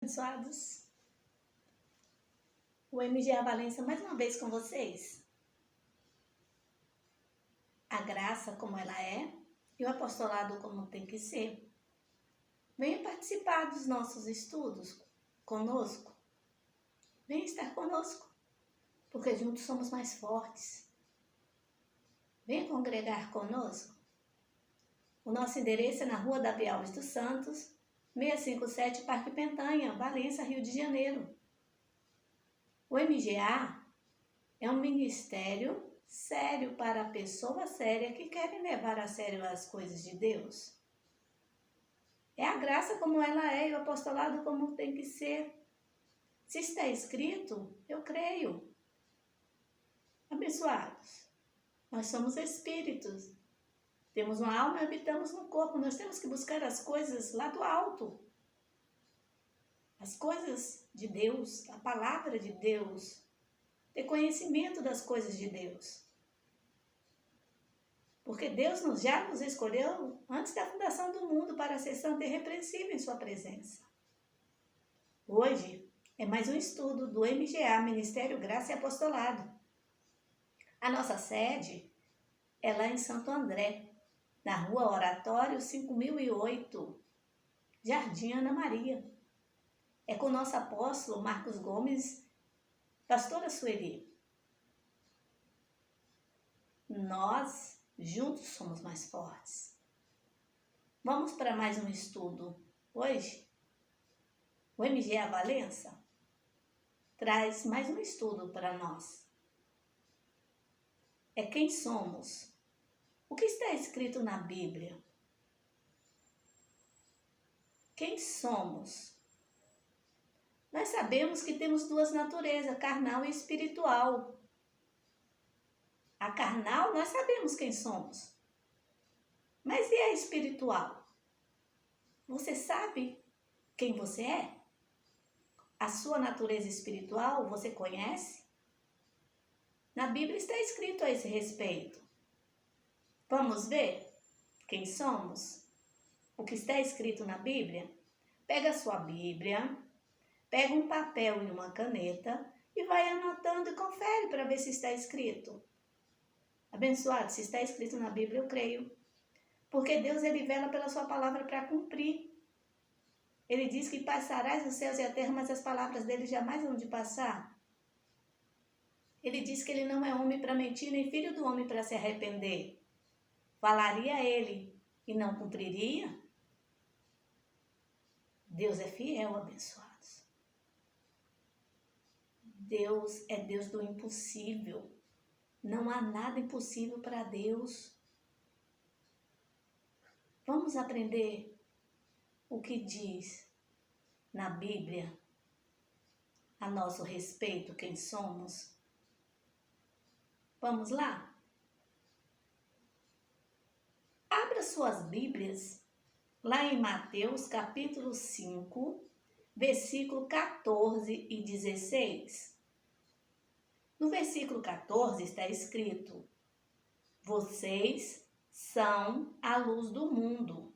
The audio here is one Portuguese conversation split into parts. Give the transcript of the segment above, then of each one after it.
abençoados. O MGA Valência mais uma vez com vocês. A graça como ela é e o apostolado como tem que ser. Venha participar dos nossos estudos conosco. Venha estar conosco, porque juntos somos mais fortes. Venha congregar conosco. O nosso endereço é na Rua Davi Alves dos Santos, 657 Parque Pentanha, Valência, Rio de Janeiro. O MGA é um ministério sério para pessoas sérias que querem levar a sério as coisas de Deus. É a graça como ela é e o apostolado como tem que ser. Se está escrito, eu creio. Abençoados, nós somos espíritos. Temos uma alma e habitamos no corpo. Nós temos que buscar as coisas lá do alto. As coisas de Deus, a palavra de Deus. Ter conhecimento das coisas de Deus. Porque Deus já nos escolheu antes da fundação do mundo para ser santo e irrepreensível em sua presença. Hoje é mais um estudo do MGA, Ministério Graça e Apostolado. A nossa sede é lá em Santo André, na Rua Oratório 5008, Jardim Ana Maria. É com o nosso apóstolo Marcos Gomes, pastora Sueli. Nós juntos somos mais fortes. Vamos para mais um estudo. Hoje, o MGA Valência traz mais um estudo para nós. É quem somos. O que está escrito na Bíblia? Quem somos? Nós sabemos que temos duas naturezas, carnal e espiritual. A carnal, nós sabemos quem somos. Mas e a espiritual? Você sabe quem você é? A sua natureza espiritual, você conhece? Na Bíblia está escrito a esse respeito. Vamos ver quem somos? O que está escrito na Bíblia? Pega a sua Bíblia, pega um papel e uma caneta e vai anotando e confere para ver se está escrito. Abençoado, se está escrito na Bíblia, eu creio. Porque Deus, Ele vela pela sua palavra para cumprir. Ele diz que passarás os céus e a terra, mas as palavras dele jamais vão de passar. Ele diz que ele não é homem para mentir, nem filho do homem para se arrepender. Falaria ele e não cumpriria? Deus é fiel, abençoados. Deus é Deus do impossível. Não há nada impossível para Deus. Vamos aprender o que diz na Bíblia a nosso respeito, quem somos? Vamos lá? Abra suas Bíblias lá em Mateus capítulo 5, versículo 14 e 16. No versículo 14 está escrito: vocês são a luz do mundo.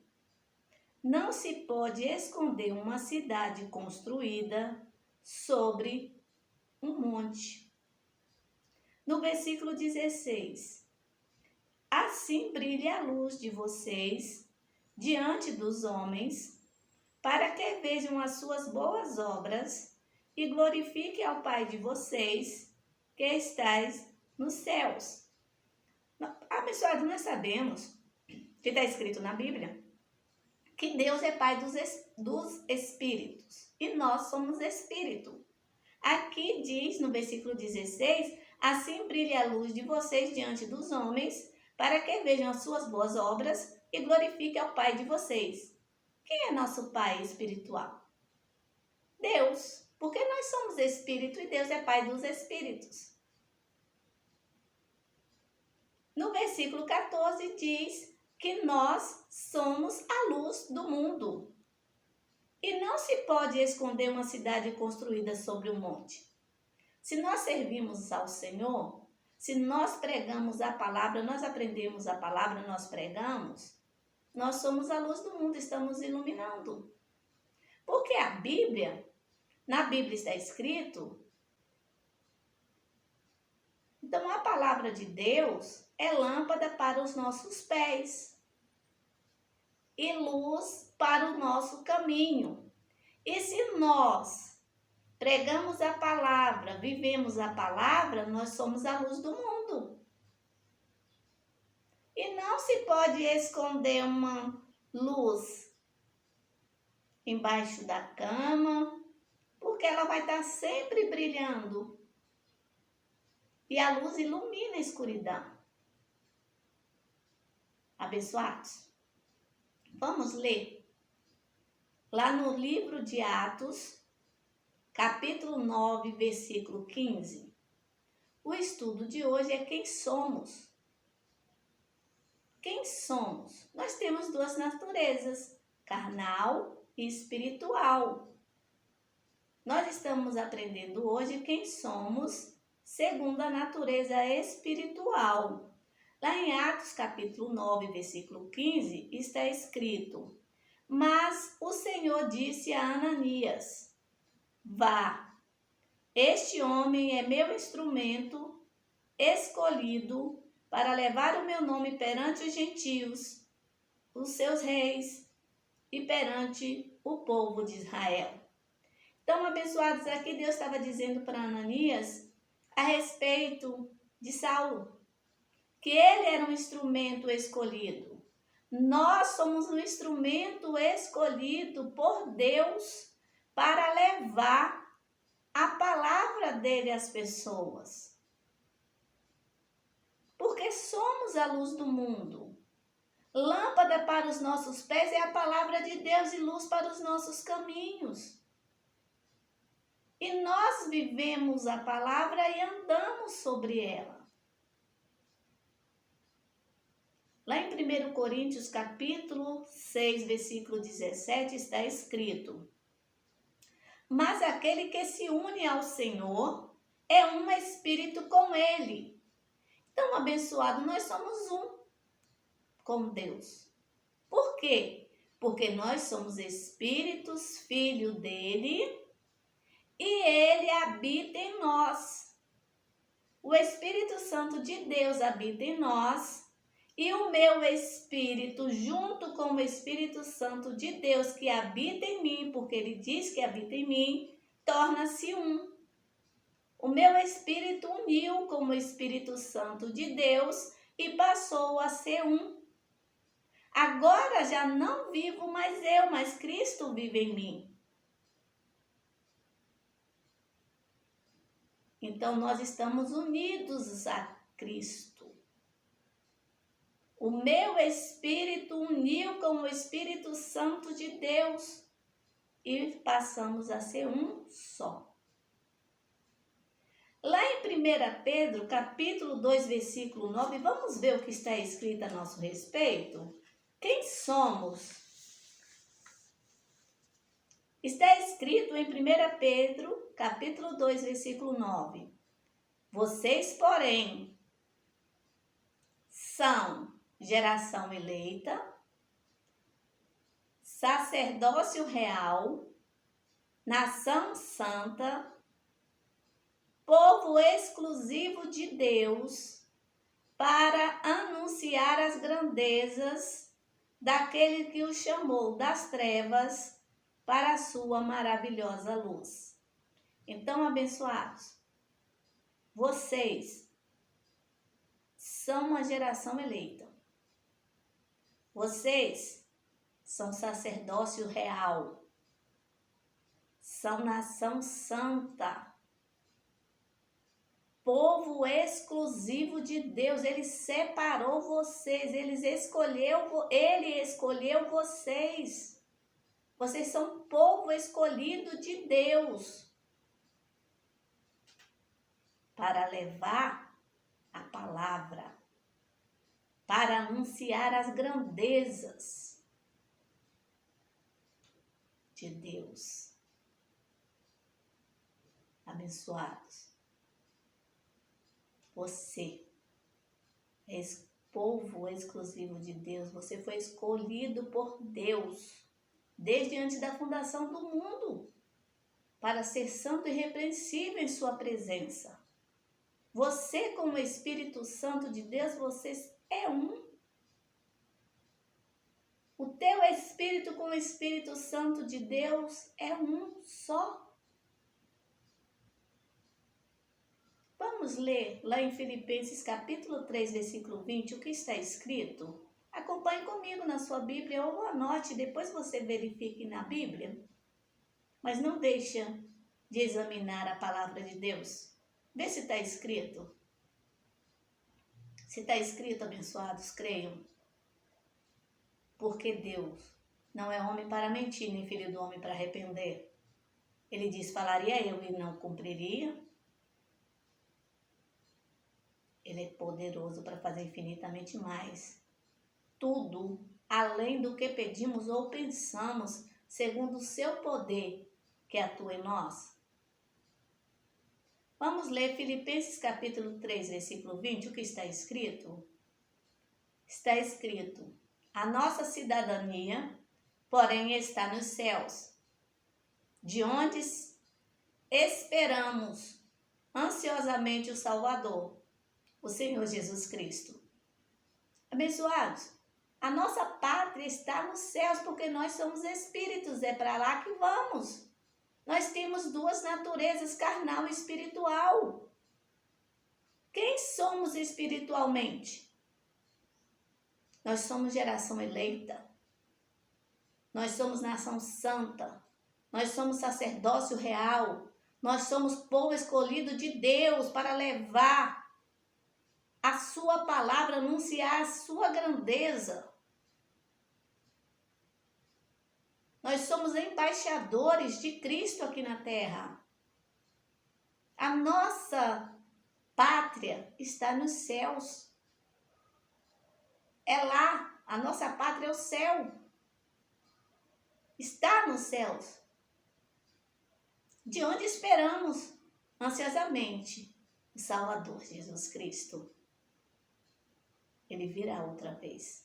Não se pode esconder uma cidade construída sobre um monte. No versículo 16: assim brilhe a luz de vocês diante dos homens, para que vejam as suas boas obras e glorifiquem ao Pai de vocês, que estais nos céus. Abençoado, nós sabemos que está escrito na Bíblia que Deus é Pai dos espíritos e nós somos espírito. Aqui diz no versículo 16: assim brilhe a luz de vocês diante dos homens, para que vejam as suas boas obras e glorifiquem ao Pai de vocês. Quem é nosso Pai espiritual? Deus, porque nós somos espírito e Deus é Pai dos espíritos. No versículo 14 diz que nós somos a luz do mundo. E não se pode esconder uma cidade construída sobre um monte. Se nós servimos ao Senhor, se nós pregamos a palavra, nós aprendemos a palavra, nós pregamos, nós somos a luz do mundo, estamos iluminando. Porque a Bíblia Na Bíblia está escrito. Então, a palavra de Deus é lâmpada para os nossos pés e luz para o nosso caminho. E se nós pregamos a palavra, vivemos a palavra, nós somos a luz do mundo. E não se pode esconder uma luz embaixo da cama, porque ela vai estar sempre brilhando. E a luz ilumina a escuridão. Abençoados? Vamos ler lá no livro de Atos, capítulo 9, versículo 15. O estudo de hoje é quem somos. Quem somos? Nós temos duas naturezas, carnal e espiritual. Nós estamos aprendendo hoje quem somos segundo a natureza espiritual. Lá em Atos capítulo 9, versículo 15, está escrito: Mas o Senhor disse a Ananias: Vá, este homem é meu instrumento escolhido para levar o meu nome perante os gentios, os seus reis e perante o povo de Israel. Então, abençoados, aqui Deus estava dizendo para Ananias a respeito de Saulo, que ele era um instrumento escolhido. Nós somos um instrumento escolhido por Deus para levar a palavra dele às pessoas. Porque somos a luz do mundo. Lâmpada para os nossos pés é a palavra de Deus e luz para os nossos caminhos. E nós vivemos a palavra e andamos sobre ela. Lá em 1 Coríntios, capítulo 6, versículo 17, está escrito: Mas aquele que se une ao Senhor é um espírito com ele. Então, abençoado, nós somos um com Deus. Por quê? Porque nós somos espíritos, filho dele, e ele habita em nós. O Espírito Santo de Deus habita em nós. E o meu espírito, junto com o Espírito Santo de Deus que habita em mim, porque ele diz que habita em mim, torna-se um. O meu espírito uniu com o Espírito Santo de Deus e passou a ser um. Agora já não vivo mais eu, mas Cristo vive em mim. Então nós estamos unidos a Cristo. O meu espírito uniu com o Espírito Santo de Deus e passamos a ser um só. Lá em 1 Pedro, capítulo 2, versículo 9, vamos ver o que está escrito a nosso respeito? Quem somos? Está escrito em 1 Pedro, capítulo 2, versículo 9. Vocês, porém, são geração eleita, sacerdócio real, nação santa, povo exclusivo de Deus, para anunciar as grandezas daquele que o chamou das trevas para a sua maravilhosa luz. Então, abençoados, vocês são uma geração eleita. Vocês são sacerdócio real, são nação santa, povo exclusivo de Deus. Ele separou vocês, ele escolheu vocês. Vocês são povo escolhido de Deus para levar a palavra, para anunciar as grandezas de Deus. Abençoados, você é povo exclusivo de Deus, você foi escolhido por Deus desde antes da fundação do mundo para ser santo e irrepreensível em sua presença. Você, com o Espírito Santo de Deus, vocês é um. O teu Espírito com o Espírito Santo de Deus é um só. Vamos ler lá em Filipenses capítulo 3, versículo 20, o que está escrito? Acompanhe comigo na sua Bíblia ou anote, depois você verifique na Bíblia. Mas não deixa de examinar a palavra de Deus. Vê se está escrito. Se está escrito, abençoados, creiam. Porque Deus não é homem para mentir, nem filho do homem para arrepender. Ele diz, falaria eu e não cumpriria. Ele é poderoso para fazer infinitamente mais. Tudo além do que pedimos ou pensamos, segundo o seu poder que atua em nós. Vamos ler Filipenses capítulo 3, versículo 20, o que está escrito? Está escrito, a nossa cidadania, porém, está nos céus, de onde esperamos ansiosamente o Salvador, o Senhor Jesus Cristo. Abençoados, a nossa pátria está nos céus porque nós somos espíritos, é para lá que vamos. Nós temos duas naturezas, carnal e espiritual. Quem somos espiritualmente? Nós somos geração eleita. Nós somos nação santa. Nós somos sacerdócio real. Nós somos povo escolhido de Deus para levar a sua palavra, anunciar a sua grandeza. Nós somos embaixadores de Cristo aqui na terra. A nossa pátria está nos céus. É lá, a nossa pátria é o céu. Está nos céus. De onde esperamos ansiosamente o Salvador Jesus Cristo. Ele virá outra vez.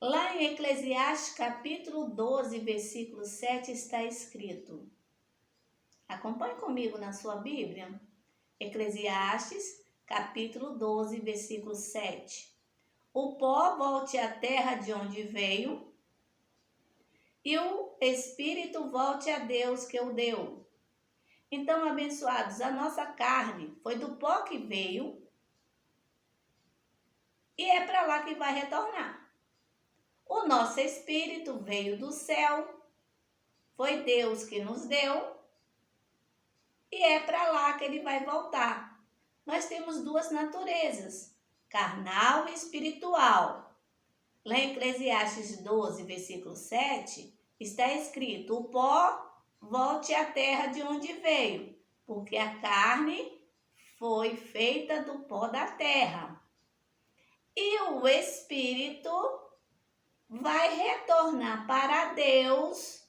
Lá em Eclesiastes capítulo 12, versículo 7 está escrito. Acompanhe comigo na sua Bíblia. Eclesiastes capítulo 12, versículo 7. O pó volte à terra de onde veio, e o espírito volte a Deus que o deu. Então, abençoados, a nossa carne foi do pó que veio, e é para lá que vai retornar. O nosso espírito veio do céu, foi Deus que nos deu, e é para lá que ele vai voltar. Nós temos duas naturezas, carnal e espiritual. Lá em Eclesiastes 12, versículo 7, está escrito, o pó volte à terra de onde veio, porque a carne foi feita do pó da terra. E o espírito vai retornar para Deus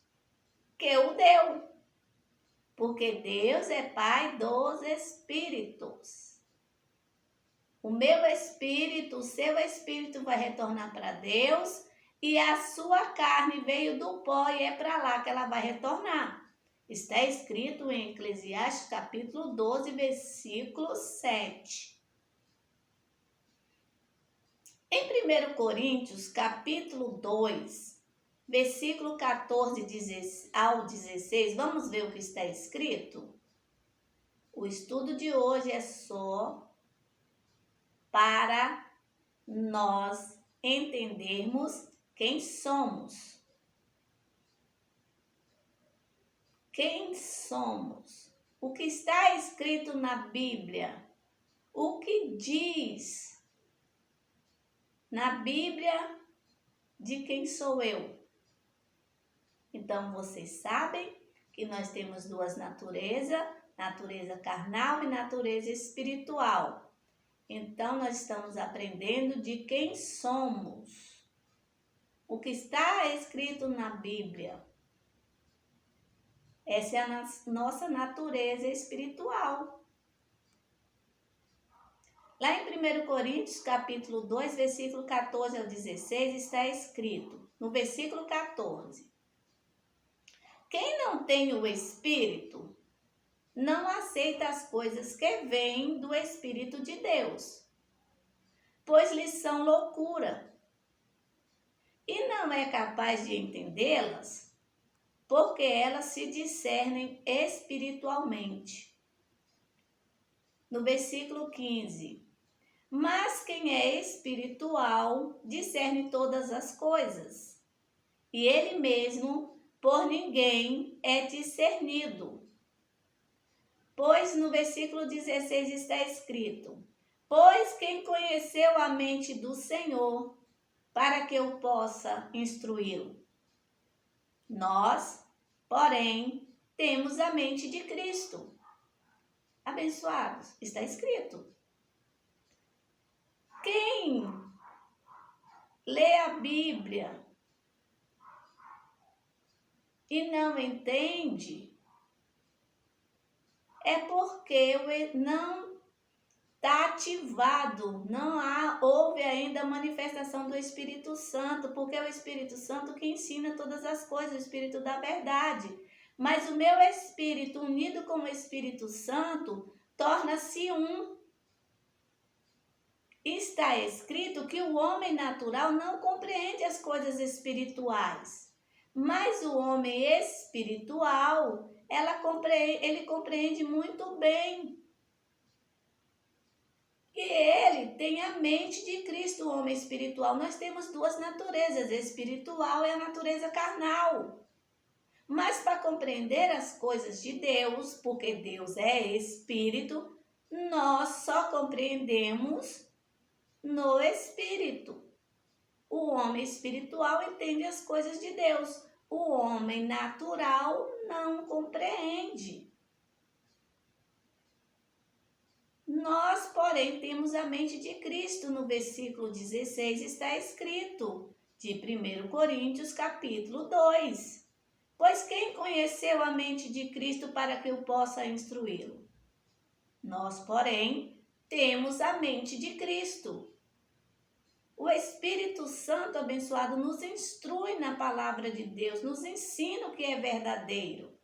que o deu. Porque Deus é Pai dos espíritos. O meu espírito, o seu espírito vai retornar para Deus e a sua carne veio do pó e é para lá que ela vai retornar. Está escrito em Eclesiastes capítulo 12, versículo 7. Em 1 Coríntios capítulo 2, versículo 14 ao 16, vamos ver o que está escrito? O estudo de hoje é só para nós entendermos quem somos. Quem somos? O que está escrito na Bíblia? O que diz na Bíblia de quem sou eu? Então, vocês sabem que nós temos duas naturezas, natureza carnal e natureza espiritual. Então, nós estamos aprendendo de quem somos. O que está escrito na Bíblia. Essa é a nossa natureza espiritual. Lá em 1 Coríntios, capítulo 2, versículo 14 ao 16, está escrito, no versículo 14: quem não tem o Espírito, não aceita as coisas que vêm do Espírito de Deus, pois lhes são loucura, e não é capaz de entendê-las, porque elas se discernem espiritualmente. No versículo 15: mas quem é espiritual discerne todas as coisas, e ele mesmo por ninguém é discernido. Pois no versículo 16 está escrito: pois quem conheceu a mente do Senhor, para que eu possa instruí-lo? Nós, porém, temos a mente de Cristo. Abençoados, está escrito. Quem lê a Bíblia e não entende, é porque não está ativado, houve ainda a manifestação do Espírito Santo, porque é o Espírito Santo que ensina todas as coisas, o Espírito da verdade. Mas o meu Espírito, unido com o Espírito Santo, torna-se um. Está escrito que o homem natural não compreende as coisas espirituais, mas o homem espiritual, ele compreende muito bem. E ele tem a mente de Cristo, o homem espiritual. Nós temos duas naturezas, a espiritual e a natureza carnal. Mas para compreender as coisas de Deus, porque Deus é espírito, nós só compreendemos no Espírito. O homem espiritual entende as coisas de Deus. O homem natural não compreende. Nós, porém, temos a mente de Cristo. No versículo 16 está escrito, de 1 Coríntios, capítulo 2. Pois quem conheceu a mente de Cristo para que eu possa instruí-lo? Nós, porém, temos a mente de Cristo. O Espírito Santo abençoado nos instrui na palavra de Deus, nos ensina o que é verdadeiro.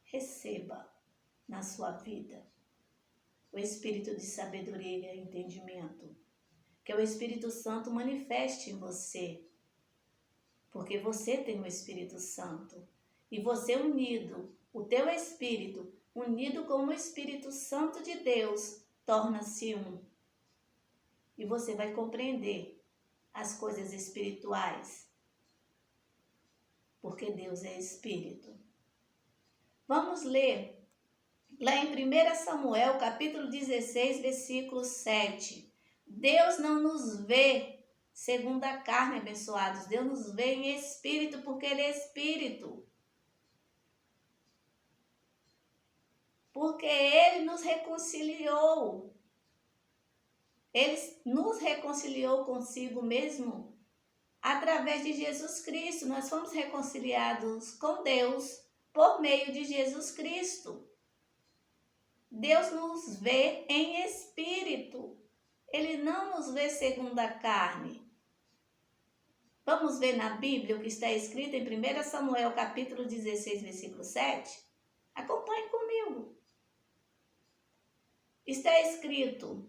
Receba na sua vida o Espírito de sabedoria e entendimento. Que o Espírito Santo manifeste em você. Porque você tem o Espírito Santo. E você unido, o teu Espírito, unido com o Espírito Santo de Deus, torna-se um. E você vai compreender as coisas espirituais. Porque Deus é Espírito. Vamos ler lá em 1 Samuel, capítulo 16, versículo 7. Deus não nos vê segundo a carne, abençoados. Deus nos vê em espírito, porque Ele é Espírito. Porque Ele nos reconciliou. Ele nos reconciliou consigo mesmo através de Jesus Cristo. Nós fomos reconciliados com Deus por meio de Jesus Cristo. Deus nos vê em espírito. Ele não nos vê segundo a carne. Vamos ver na Bíblia o que está escrito em 1 Samuel, capítulo 16, versículo 7? Acompanhe comigo. Está escrito: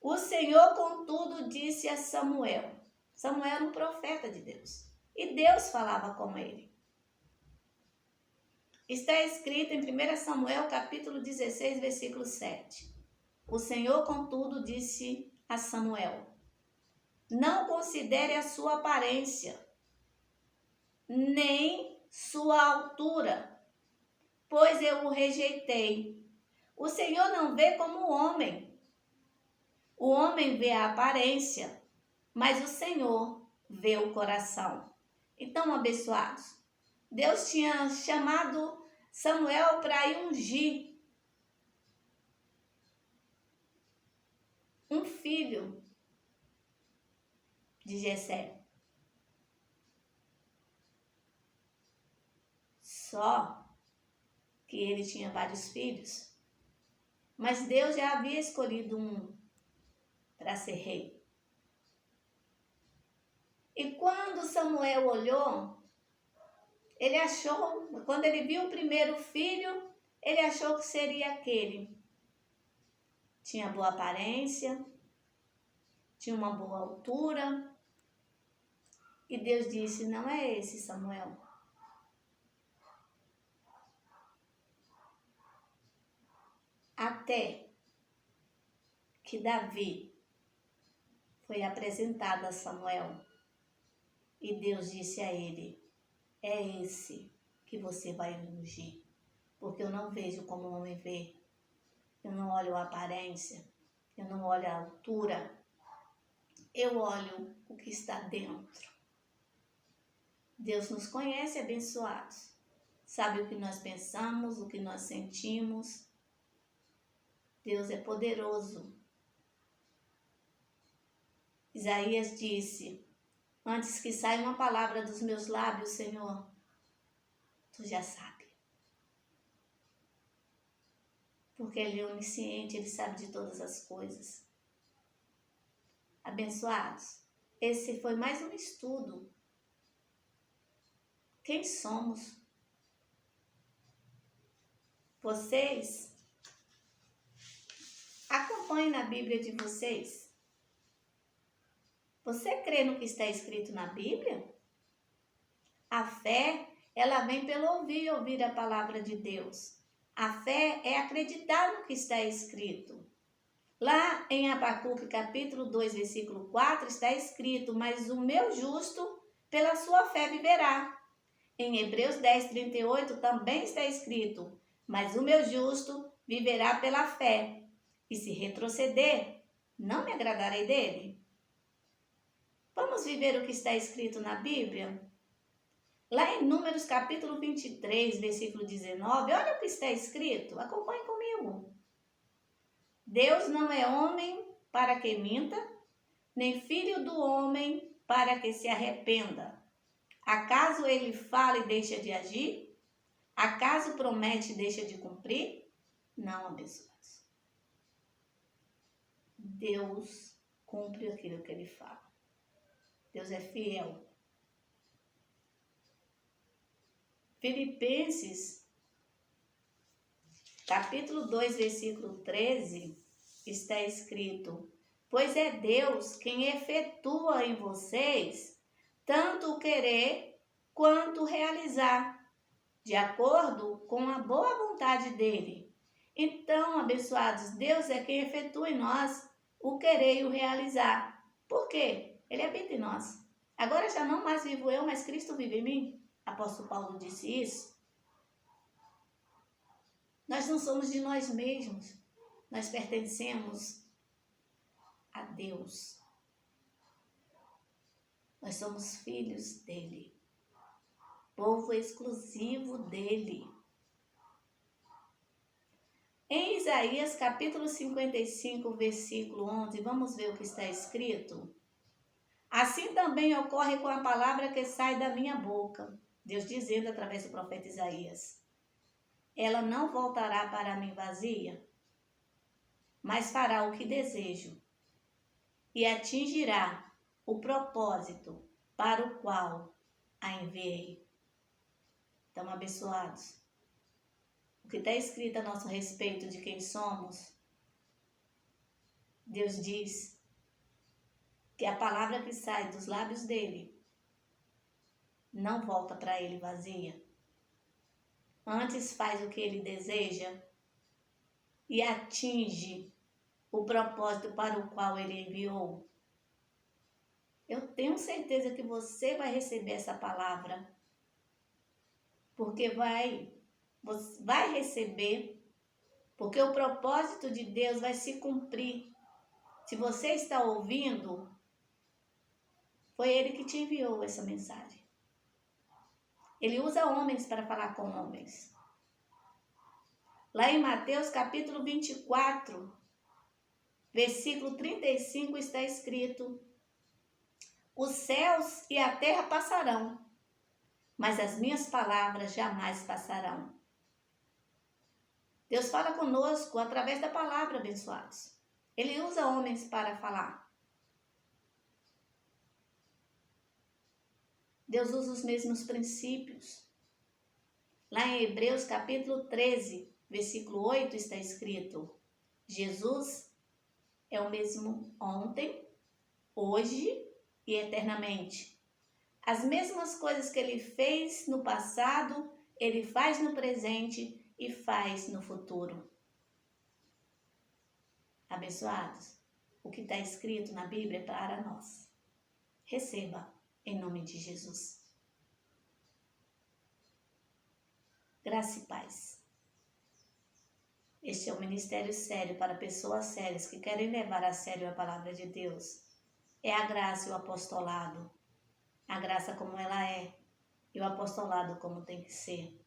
o Senhor, contudo, disse a Samuel. Samuel era um profeta de Deus. E Deus falava com ele. Está escrito em 1 Samuel, capítulo 16, versículo 7. O Senhor, contudo, disse a Samuel: não considere a sua aparência, nem sua altura, pois eu o rejeitei. O Senhor não vê como o homem. O homem vê a aparência, mas o Senhor vê o coração. Então, abençoados, Deus tinha chamado Samuel para ir ungir um filho de Jessé. Só que ele tinha vários filhos. Mas Deus já havia escolhido um para ser rei. E quando Samuel olhou, ele achou, quando ele viu o primeiro filho, ele achou que seria aquele. Tinha boa aparência, tinha uma boa altura. E Deus disse, não é esse, Samuel. Até que Davi foi apresentado a Samuel. E Deus disse a ele, é esse que você vai ungir. Porque eu não vejo como o homem vê. Eu não olho a aparência. Eu não olho a altura. Eu olho o que está dentro. Deus nos conhece, abençoados. Sabe o que nós pensamos, o que nós sentimos. Deus é poderoso. Isaías disse, antes que saia uma palavra dos meus lábios, Senhor, tu já sabe. Porque Ele é onisciente, Ele sabe de todas as coisas. Abençoados, esse foi mais um estudo. Quem somos? Vocês acompanhem na Bíblia de vocês. Você crê no que está escrito na Bíblia? A fé, ela vem pelo ouvir e ouvir a palavra de Deus. A fé é acreditar no que está escrito. Lá em Abacuque, capítulo 2, versículo 4, está escrito, mas o meu justo, pela sua fé viverá. Em Hebreus 10, 38, também está escrito, mas o meu justo viverá pela fé. E se retroceder, não me agradarei dele. Vamos viver o que está escrito na Bíblia? Lá em Números capítulo 23, versículo 19, olha o que está escrito, acompanhe comigo. Deus não é homem para que minta, nem filho do homem para que se arrependa. Acaso ele fala e deixa de agir? Acaso promete e deixa de cumprir? Não, abençoados. Deus cumpre aquilo que ele fala. Deus é fiel. Filipenses, capítulo 2, versículo 13, está escrito, pois é Deus quem efetua em vocês tanto o querer quanto o realizar, de acordo com a boa vontade dele. Então, abençoados, Deus é quem efetua em nós o querer e o realizar. Por quê? Ele habita em nós. Agora já não mais vivo eu, mas Cristo vive em mim. Apóstolo Paulo disse isso. Nós não somos de nós mesmos. Nós pertencemos a Deus. Nós somos filhos dele. Povo exclusivo dele. Em Isaías capítulo 55, versículo 11, vamos ver o que está escrito? Assim também ocorre com a palavra que sai da minha boca. Deus dizendo através do profeta Isaías. Ela não voltará para mim vazia, mas fará o que desejo e atingirá o propósito para o qual a enviei. Então, abençoados, o que está escrito a nosso respeito de quem somos, Deus diz que a palavra que sai dos lábios dele não volta para ele vazia. Antes faz o que ele deseja e atinge o propósito para o qual ele enviou. Eu tenho certeza que você vai receber essa palavra, porque vai receber, porque o propósito de Deus vai se cumprir. Se você está ouvindo, foi Ele que te enviou essa mensagem. Ele usa homens para falar com homens. Lá em Mateus capítulo 24, versículo 35 está escrito: os céus e a terra passarão, mas as minhas palavras jamais passarão. Deus fala conosco através da palavra, abençoados. Ele usa homens para falar. Deus usa os mesmos princípios. Lá em Hebreus capítulo 13, versículo 8 está escrito: Jesus é o mesmo ontem, hoje e eternamente. As mesmas coisas que ele fez no passado, ele faz no presente e faz no futuro. Abençoados, o que está escrito na Bíblia é para nós. Receba em nome de Jesus. Graça e paz. Este é um ministério sério para pessoas sérias que querem levar a sério a palavra de Deus. É a graça e o apostolado. A graça como ela é e o apostolado como tem que ser.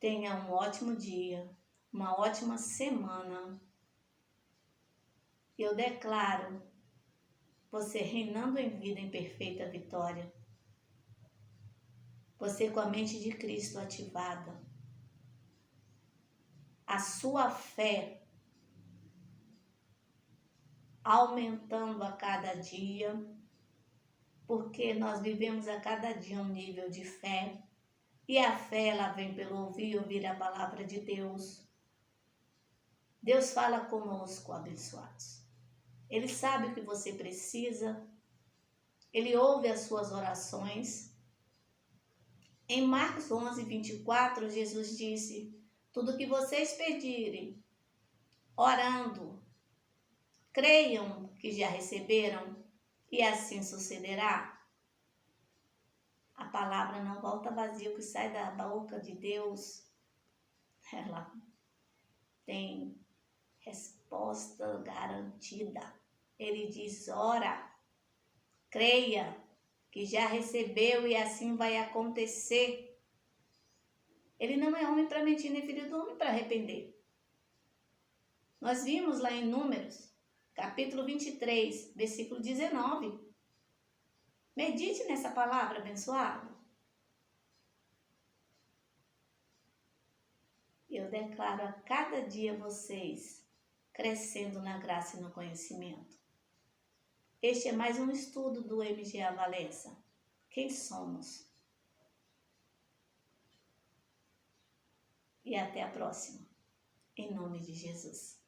Tenha um ótimo dia, uma ótima semana. Eu declaro você reinando em vida em perfeita vitória. Você com a mente de Cristo ativada. A sua fé aumentando a cada dia, porque nós vivemos a cada dia um nível de fé. E a fé, ela vem pelo ouvir a palavra de Deus. Deus fala conosco, abençoados. Ele sabe o que você precisa. Ele ouve as suas orações. Em Marcos 11, 24, Jesus disse: tudo que vocês pedirem, orando, creiam que já receberam, e assim sucederá. A palavra não volta vazia, que sai da boca de Deus, ela tem resposta garantida. Ele diz: ora, creia que já recebeu e assim vai acontecer. Ele não é homem para mentir, nem filho do homem para arrepender. Nós vimos lá em Números, capítulo 23, versículo 19. Medite nessa palavra, abençoado. Eu declaro a cada dia vocês crescendo na graça e no conhecimento. Este é mais um estudo do MGA Valença. Quem somos? E até a próxima. Em nome de Jesus.